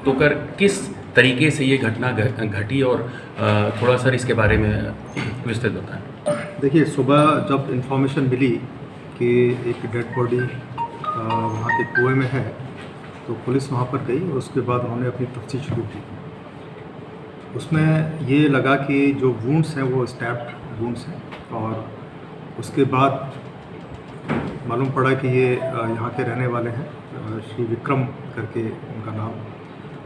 तो किस तरीके से ये घटना घटी और थोड़ा सर इसके बारे में विस्तृत बताएं। देखिए, सुबह जब इन्फॉर्मेशन मिली कि एक डेड बॉडी वहाँ के कुएं में है, तो पुलिस वहाँ पर गई और उसके बाद उन्होंने अपनी तफ्तीश शुरू की। उसमें ये लगा कि जो वुंड्स हैं वो स्टैब्ड वुंड्स हैं, और उसके बाद मालूम पड़ा कि ये यहाँ के रहने वाले हैं। श्री विक्रम करके उनका नाम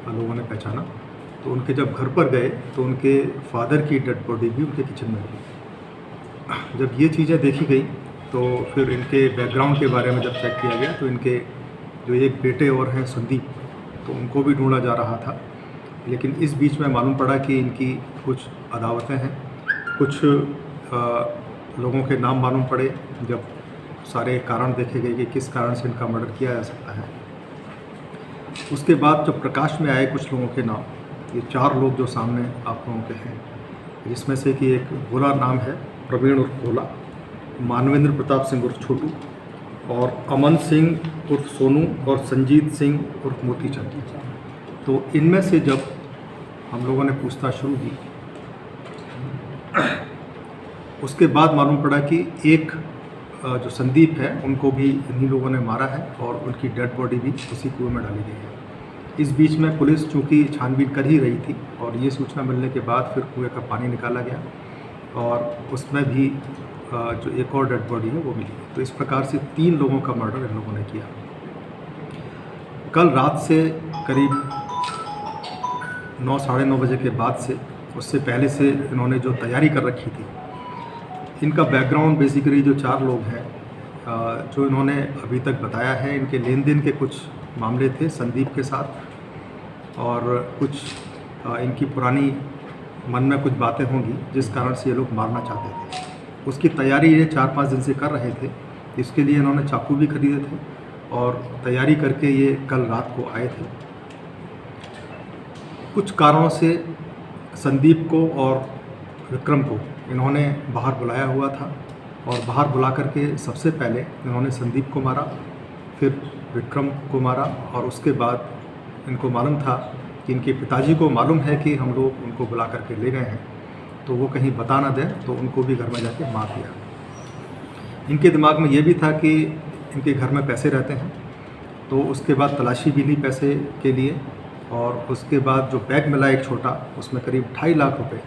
लोगों ने पहचाना। तो उनके जब घर पर गए तो उनके फादर की डेड बॉडी भी उनके किचन में मिली। जब ये चीज़ें देखी गई तो फिर इनके बैकग्राउंड के बारे में जब चेक किया गया तो इनके जो एक बेटे और हैं संदीप, तो उनको भी ढूंढा जा रहा था। लेकिन इस बीच में मालूम पड़ा कि इनकी कुछ अदावतें हैं, कुछ लोगों के नाम मालूम पड़े। जब सारे कारण देखे गए कि किस कारण से इनका मर्डर किया जा सकता है, उसके बाद जब प्रकाश में आए कुछ लोगों के नाम, ये 4 लोग जो सामने आप लोगों के हैं, जिसमें से कि एक भोला नाम है, प्रवीण उर्फ भोला, मानवेंद्र प्रताप सिंह उर्फ छोटू, और अमन सिंह उर्फ सोनू, और संजीत सिंह उर्फ मोतीचंद। तो इनमें से जब हम लोगों ने पूछताछ शुरू की, उसके बाद मालूम पड़ा कि एक जो संदीप है उनको भी इन्हीं लोगों ने मारा है और उनकी डेड बॉडी भी उसी कुएं में डाली गई है। इस बीच में पुलिस चूँकि छानबीन कर ही रही थी और ये सूचना मिलने के बाद फिर कुएं का पानी निकाला गया और उसमें भी जो एक और डेड बॉडी है वो मिली। तो इस प्रकार से 3 लोगों का मर्डर इन लोगों ने किया। कल रात से करीब 9 साढ़े 9 बजे के बाद से, उससे पहले से इन्होंने जो तैयारी कर रखी थी, इनका बैकग्राउंड बेसिकली जो 4 लोग हैं जो इन्होंने अभी तक बताया है, इनके लेन देन के कुछ मामले थे संदीप के साथ, और कुछ इनकी पुरानी मन में कुछ बातें होंगी जिस कारण से ये लोग मारना चाहते थे। उसकी तैयारी ये 4-5 दिन से कर रहे थे। इसके लिए इन्होंने चाकू भी खरीदे थे और तैयारी करके ये कल रात को आए थे। कुछ कारणों से संदीप को और विक्रम को इन्होंने बाहर बुलाया हुआ था, और बाहर बुला करके सबसे पहले इन्होंने संदीप को मारा, फिर विक्रम को मारा, और उसके बाद इनको मालूम था कि इनके पिताजी को मालूम है कि हम लोग उनको बुला करके ले गए हैं, तो वो कहीं बता ना दें, तो उनको भी घर में जाके मार दिया। इनके दिमाग में ये भी था कि इनके घर में पैसे रहते हैं, तो उसके बाद तलाशी भी ली पैसे के लिए, और उसके बाद जो बैग मिला एक छोटा, उसमें करीब 2.5 लाख रुपए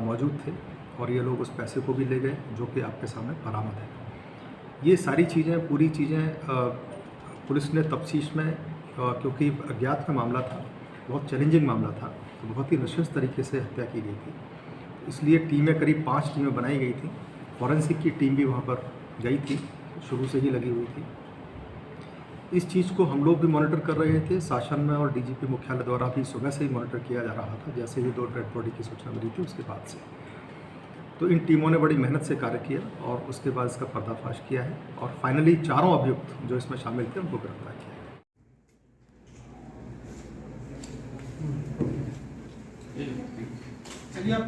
मौजूद थे। और ये लोग उस पैसे को भी ले गए, जो कि आपके सामने बरामद है। ये सारी चीज़ें, पूरी चीज़ें पुलिस ने तफ्तीश में, क्योंकि अज्ञात का मामला था, बहुत चैलेंजिंग मामला था, तो बहुत ही नशस्त तरीके से हत्या की गई थी। इसलिए टीमें, करीब 5 टीमें बनाई गई थी। फॉरेंसिक की टीम भी वहाँ पर गई थी, शुरू से ही लगी हुई थी। इस चीज़ को हम लोग भी मॉनिटर कर रहे थे, शासन में, और डीजीपी मुख्यालय द्वारा भी सुबह से ही मॉनिटर किया जा रहा था, जैसे ही 2 डेड बॉडी की सूचना मिली थी उसके बाद से। तो इन टीमों ने बड़ी मेहनत से कार्य किया और उसके बाद इसका पर्दाफाश किया है, और फाइनली 4 अभियुक्त जो इसमें शामिल थे उनको गिरफ्तार किया है।